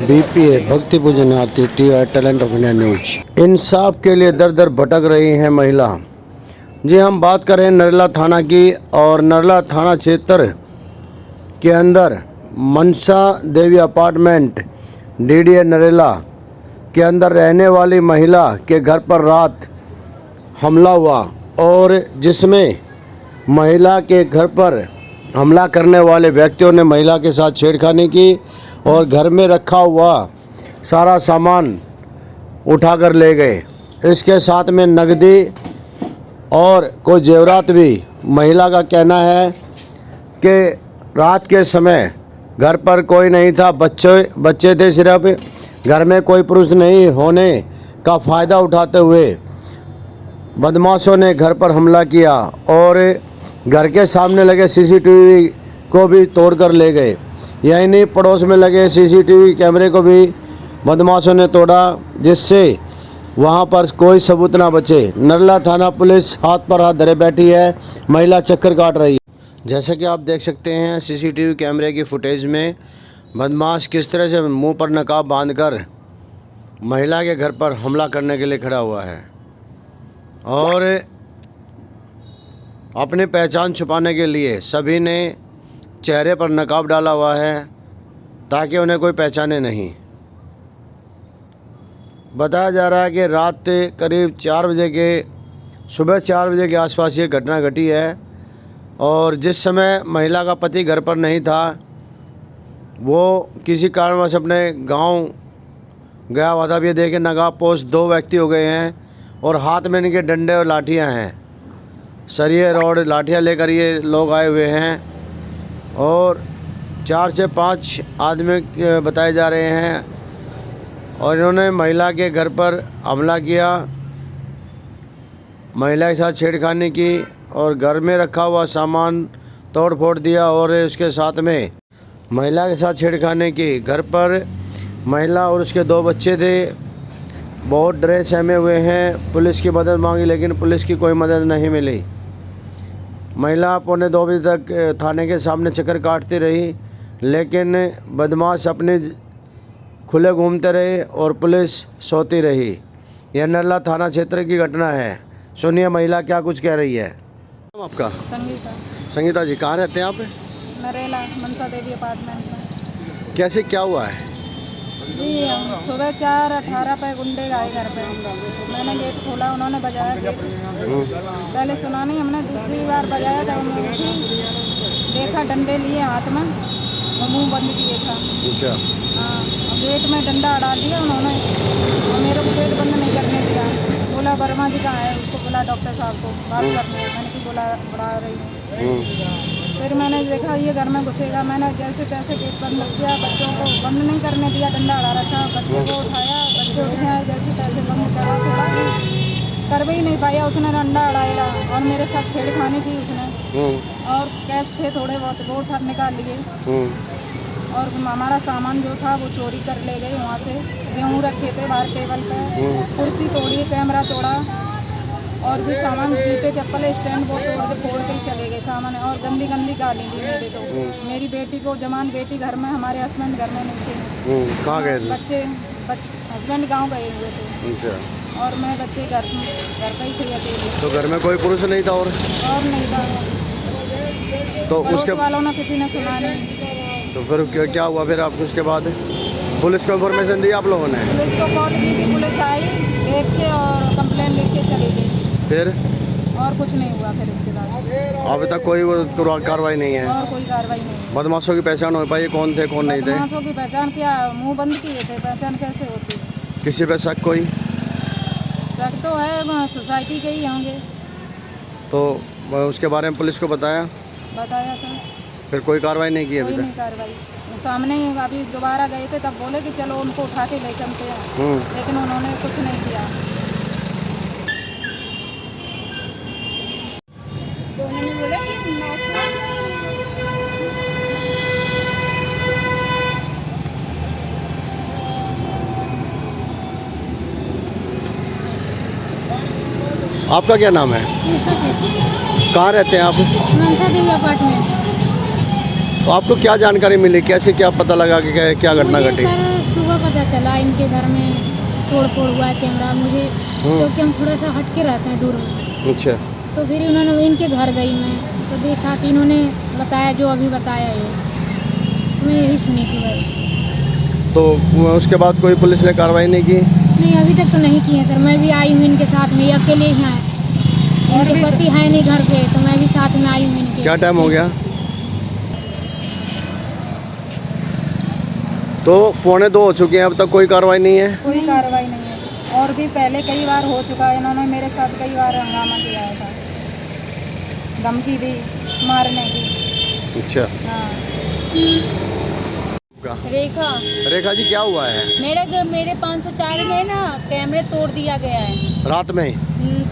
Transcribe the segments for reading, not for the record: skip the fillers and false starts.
BPA भक्ति पूजन आरती TR talent of India news. इंसाफ के लिए दर दर भटक रही हैं महिला। जी हम बात करें नरेला थाना की, और नरेला थाना क्षेत्र के अंदर मनसा देवी अपार्टमेंट DDA नरेला के अंदर रहने वाली महिला के घर पर रात हमला हुआ, और जिसमें महिला के घर पर हमला करने वाले व्यक्तियों ने महिला के साथ छेड़खानी की और घर में रखा हुआ सारा सामान उठाकर ले गए। इसके साथ में नकदी और कोई जेवरात भी। महिला का कहना है कि रात के समय घर पर कोई नहीं था, बच्चे थे सिर्फ। घर में कोई पुरुष नहीं होने का फ़ायदा उठाते हुए बदमाशों ने घर पर हमला किया और घर के सामने लगे CCTV को भी तोड़कर ले गए। यही नहीं, पड़ोस में लगे CCTV कैमरे को भी बदमाशों ने तोड़ा, जिससे वहां पर कोई सबूत ना बचे। नरेला थाना पुलिस हाथ पर हाथ धरे बैठी है, महिला चक्कर काट रही है। जैसे कि आप देख सकते हैं CCTV कैमरे की फुटेज में बदमाश किस तरह से मुंह पर नकाब बांधकर महिला के घर पर हमला करने के लिए खड़ा हुआ है, और अपनी पहचान छुपाने के लिए सभी ने चेहरे पर नकाब डाला हुआ है ताकि उन्हें कोई पहचाने नहीं। बताया जा रहा है कि रात करीब सुबह 4 बजे के आसपास ये घटना घटी है, और जिस समय महिला का पति घर पर नहीं था, वो किसी कारणवश अपने गांव गया हुआ था। अब ये देखे नकाबपोश 2 व्यक्ति हो गए हैं और हाथ में इनके डंडे और लाठियां हैं, सरिये रॉड लाठियां लेकर ये लोग आए हुए हैं, और 4 से 5 आदमी बताए जा रहे हैं, और इन्होंने महिला के घर पर हमला किया, महिला के साथ छेड़खानी की और घर में रखा हुआ सामान तोड़ फोड़ दिया, और उसके साथ में महिला के साथ छेड़खानी की। घर पर महिला और उसके 2 बच्चे थे, बहुत डरे सहमे हुए हैं। पुलिस की मदद मांगी लेकिन पुलिस की कोई मदद नहीं मिली। महिला 1:45 बजे तक थाने के सामने चक्कर काटती रही, लेकिन बदमाश अपने खुले घूमते रहे और पुलिस सोती रही। यह नरेला थाना क्षेत्र की घटना है। सुनिए महिला क्या कुछ कह रही है। आपका? संगीता जी, कहाँ रहते हैं आप? नरेला मनसा देवी अपार्टमेंट में। कैसे क्या हुआ है? जी सुबह 4:18 पे गुंडे आए घर पे। मैंने गेट खोला, उन्होंने बजाया गेट। पहले सुना नहीं, हमने दूसरी बार बजाया जब उन्होंने देखा डंडे लिए हाथ में, वो मुंह बंद किए था। अच्छा। हाँ, गेट में डंडा अड़ा दिया उन्होंने, और मेरे को गेट बंद नहीं करने दिया। बोला वर्मा जी कहाँ है, उसको बोला डॉक्टर साहब को बात करने। मैंने की बुला रही हूँ। फिर मैंने देखा ये घर में घुसेगा, मैंने जैसे तैसे गेट बंद किया, बच्चों को बंद नहीं करने दिया, डंडा अड़ा रखा। बच्चे को उठाया, बच्चे उठ गए, जैसे तैसे बंद करा थोड़ा कर भी नहीं पाया, उसने डंडा अड़ाया और मेरे साथ छेड़खानी की उसने। और कैश थे थोड़े बहुत, वो उठा निकाल लिए, और हमारा सामान जो था वो चोरी कर ले गए। वहाँ से गेहूँ रखे थे बाहर टेबल पे, कुर्सी तोड़ी, कैमरा तोड़ा, और भी सामान जूते चप्पल स्टैंड वो फोड़ के चले गए सामान। और गंदी गाली दी मेरे तो। मेरी बेटी को, जवान बेटी घर में, हमारे हस्बैंड घर में नहीं थे। कहाँ गए थे? बच्चे हस्बैंड गांव गए हुए थे। अच्छा। और मैं बच्चे घर पे ही थे अकेले। तो घर में कोई पुरुष नहीं था? और नहीं था। तो उसके वालों ने किसी ने सुना नहीं। तो फिर क्या हुआ फिर आपको? उसके बाद पुलिस को इन्फॉर्मेशन दी आप लोगों ने? पुलिस को कॉल की थी, पुलिस आई, देख के और कंप्लेन लिख के चली गई। फिर और कुछ नहीं हुआ फिर उसके बाद। अभी तक कोई कार्रवाई नहीं है? और कोई कार्रवाई नहीं। बदमाशों की पहचान हो पाई? कौन थे कौन नहीं थे? बदमाशों की पहचान क्या, मुंह बंद किए थे, पहचान कैसे होती? किसी पे शक? कोई शक तो है, सोसाइटी के ही होंगे। तो उसके बारे में पुलिस को बताया था। फिर कोई कार्रवाई नहीं की अभी तक? नहीं कार्रवाई। सामने अभी दोबारा गए थे, तब बोले कि चलो उनको उठा के ले चलते हैं, लेकिन उन्होंने कुछ नहीं किया। तो उन्होंने बोला कि आपका क्या नाम है? कहाँ रहते हैं आप? मनसा देवी अपार्टमेंट। तो आपको क्या जानकारी मिली, कैसे क्या पता लगा कि क्या घटना मुझे घटी? सर सुबह पता चला इनके घर में तोड़ फोड़ हुआ है कैमरा मुझे, क्योंकि हम थोड़ा सा हट के रहते हैं दूर में। अच्छा। तो फिर उन्होंने इनके घर गई मैं, तो देखा कि इन्होंने बताया जो अभी बताया ये, तो मैं यही सुनी थी भाई। तो उसके बाद कोई पुलिस ने कार्रवाई नहीं की? नहीं अभी तक तो नहीं की है सर, मैं भी आई हूँ इनके साथ में, ये अकेले ही हैं, इनके पति है नहीं घर पे, तो मैं भी साथ में आई हूँ इनके। क्या टाइम हो गया? तो 1:45 हो चुके हैं, अब तक कोई कार्रवाई नहीं है? कोई कार्रवाई नहीं है, और भी पहले कई बार हो चुका है, इन्होंने मेरे साथ कई बार हंगामा किया था, धमकी दी मारने की। अच्छा। हाँ। रेखा जी, क्या हुआ है? मेरे 504 में ना कैमरे तोड़ दिया गया है रात में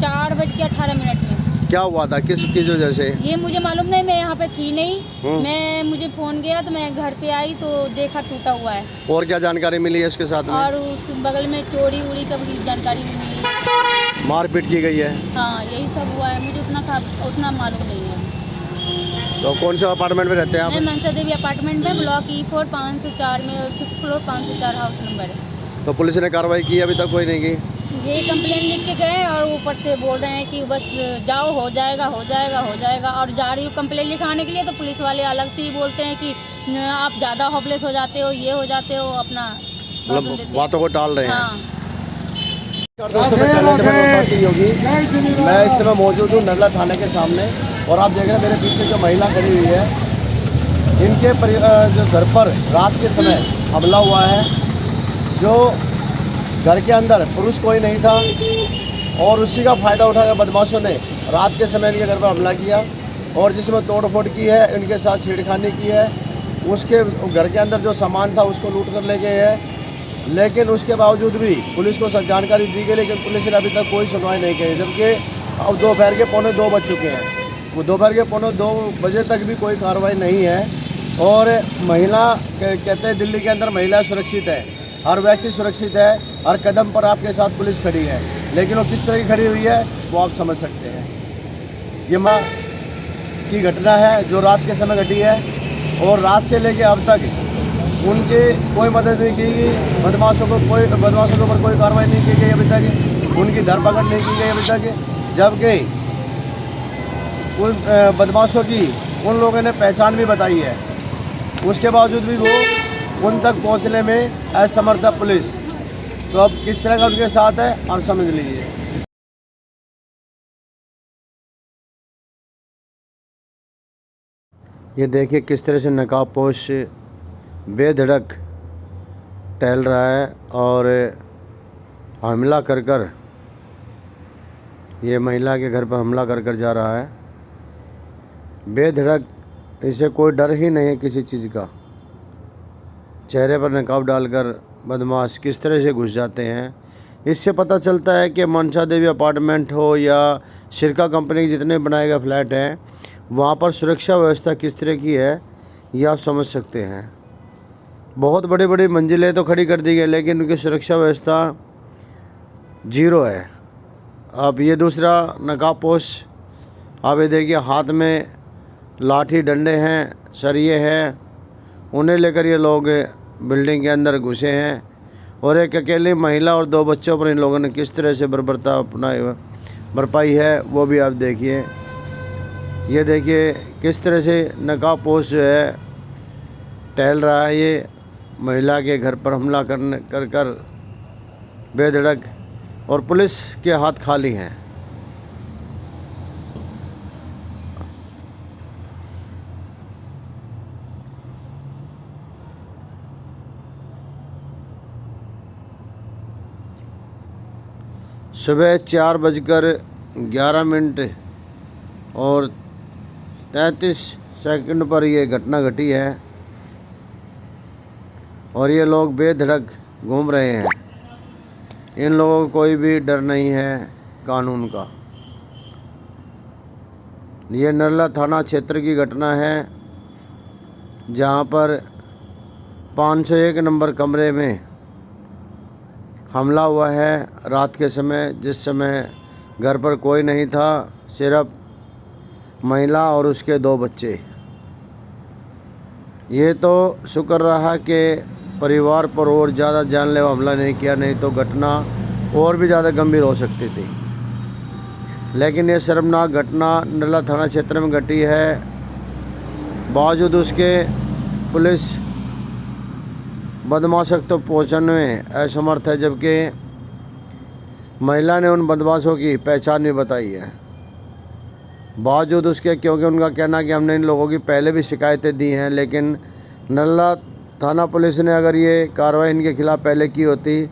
4:18 में। क्या हुआ था, किस किस वजह से? ये मुझे मालूम नहीं, मैं यहाँ पे थी नहीं, मुझे फोन गया तो मैं घर पे आई तो देखा टूटा हुआ है। और क्या जानकारी मिली है इसके साथ में? और उस बगल में चोरी उड़ी का भी जानकारी नहीं मिली। मारपीट की गई है? हाँ यही सब हुआ है, मुझे उतना मालूम नहीं है। तो कौन सा अपार्टमेंट में रहते हैं मैं आप? मनसा देवी अपार्टमेंट में ब्लॉक E4 504 में 5th फ्लोर 504 हाउस नंबर है। तो पुलिस ने कार्रवाई की अभी तक कोई नहीं की? ये कंप्लेन लिख के गए और ऊपर से बोल रहे हैं कि बस जाओ, हो जाएगा हो जाएगा हो जाएगा, और जा रही हूँ कंप्लेन लिखाने के लिए तो पुलिस वाले अलग से ही बोलते हैं कि आप ज़्यादा होपलेस हो जाते हो, ये हो जाते हो, अपना मतलब बातों को टाल रहे हैं। हाँ। दोस्तों, मैं टैलेंट में रोहतास से योगी, मैं इस समय मौजूद हूँ नरला थाने के सामने, और आप देख रहे हैं मेरे पीछे जो महिला खड़ी हुई है, इनके जो घर पर रात के समय हमला हुआ है, जो घर के अंदर पुरुष कोई नहीं था, और उसी का फ़ायदा उठाकर बदमाशों ने रात के समय इनके घर पर हमला किया, और जिसमें तोड़फोड़ की है, इनके साथ छेड़खानी की है, उसके घर के अंदर जो सामान था उसको लूट कर ले गए हैं। लेकिन उसके बावजूद भी पुलिस को सब जानकारी दी गई, लेकिन पुलिस ने अभी तक कोई सुनवाई नहीं की, जबकि अब दोपहर के 1:45 बज चुके हैं। वो दोपहर के 1:45 बजे तक भी कोई कार्रवाई नहीं है। और महिला कहते हैं दिल्ली के अंदर महिला सुरक्षित है, हर व्यक्ति सुरक्षित है, हर कदम पर आपके साथ पुलिस खड़ी है, लेकिन वो किस तरह की खड़ी हुई है वो आप समझ सकते हैं। ये माँ की घटना है जो रात के समय घटी है, और रात से लेकर अब तक उनकी कोई मदद नहीं की गई, बदमाशों के ऊपर कोई कार्रवाई नहीं की गई अभी तक, उनकी धरपकड़ नहीं की गई अभी तक, जबकि उन बदमाशों की उन लोगों ने पहचान भी बताई है, उसके बावजूद भी वो उन तक पहुंचने में असमर्थ है पुलिस। तो अब किस तरह का उनके साथ है आप समझ लीजिए। ये देखिए किस तरह से नकाबपोश बेधड़क टहल रहा है, और हमला कर ये महिला के घर पर हमला कर जा रहा है बेधड़क। इसे कोई डर ही नहीं है किसी चीज़ का। चेहरे पर नकाब डालकर बदमाश किस तरह से घुस जाते हैं, इससे पता चलता है कि मनसा देवी अपार्टमेंट हो या शिरका कंपनी के जितने बनाए गए फ्लैट हैं, वहाँ पर सुरक्षा व्यवस्था किस तरह की है ये आप समझ सकते हैं। बहुत बड़ी बड़ी मंजिलें तो खड़ी कर दी गई, लेकिन उनकी सुरक्षा व्यवस्था जीरो है। अब ये दूसरा नकाबपोश, आप ये देखिए हाथ में लाठी डंडे हैं, सरिये हैं, उन्हें लेकर ये लोग बिल्डिंग के अंदर घुसे हैं, और एक अकेली महिला और 2 बच्चों पर इन लोगों ने किस तरह से बर्बरता बरपाई है वो भी आप देखिए। ये देखिए किस तरह से नकाबपोश जो है टहल रहा है, ये महिला के घर पर हमला कर बेधड़क, और पुलिस के हाथ खाली हैं। सुबह 4:11 और 33 पर ये घटना घटी है, और ये लोग बेधड़क घूम रहे हैं। इन लोगों को कोई भी डर नहीं है कानून का। ये नरला थाना क्षेत्र की घटना है, जहाँ पर 501 नंबर कमरे में हमला हुआ है रात के समय, जिस समय घर पर कोई नहीं था, सिर्फ महिला और उसके 2 बच्चे। ये तो शुक्र रहा कि परिवार पर और ज़्यादा जानलेवा हमला नहीं किया, नहीं तो घटना और भी ज़्यादा गंभीर हो सकती थी। लेकिन ये शर्मनाक घटना नरला थाना क्षेत्र में घटी है। बावजूद उसके पुलिस बदमाशों तक तो पहुँचने में असमर्थ है, जबकि महिला ने उन बदमाशों की पहचान भी बताई है। बावजूद उसके, क्योंकि उनका कहना कि हमने इन लोगों की पहले भी शिकायतें दी हैं, लेकिन नरला थाना पुलिस ने अगर ये कार्रवाई इनके खिलाफ़ पहले की होती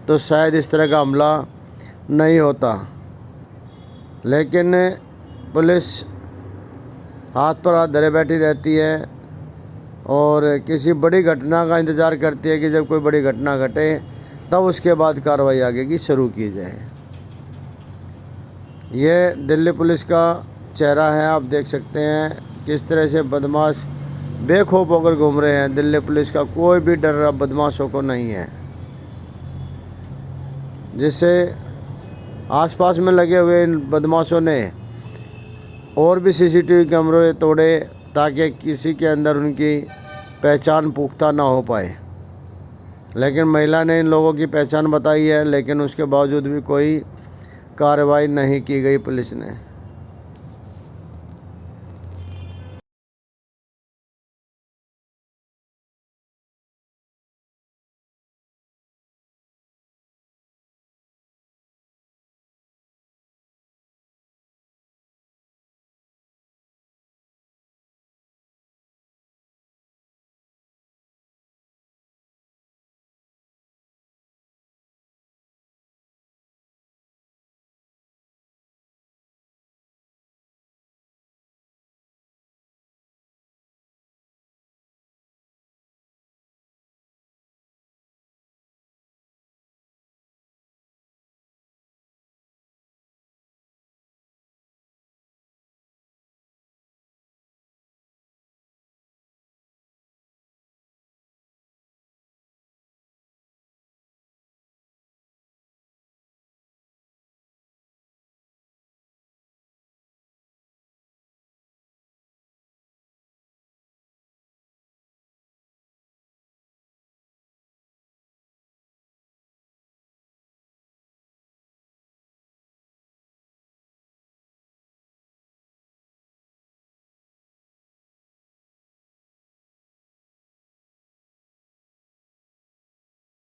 तो शायद इस तरह का हमला नहीं होता। लेकिन पुलिस हाथ पर हाथ धरे बैठी रहती है और किसी बड़ी घटना का इंतज़ार करती है कि जब कोई बड़ी घटना घटे तब उसके बाद कार्रवाई आगे की शुरू की जाए। ये दिल्ली पुलिस का चेहरा है। आप देख सकते हैं किस तरह से बदमाश बेखौफ होकर घूम रहे हैं। दिल्ली पुलिस का कोई भी डर अब बदमाशों को नहीं है, जिससे आसपास में लगे हुए इन बदमाशों ने और भी सीसीटीवी कैमरे तोड़े ताकि किसी के अंदर उनकी पहचान पुख्ता ना हो पाए। लेकिन महिला ने इन लोगों की पहचान बताई है, लेकिन उसके बावजूद भी कोई कार्रवाई नहीं की गई पुलिस ने।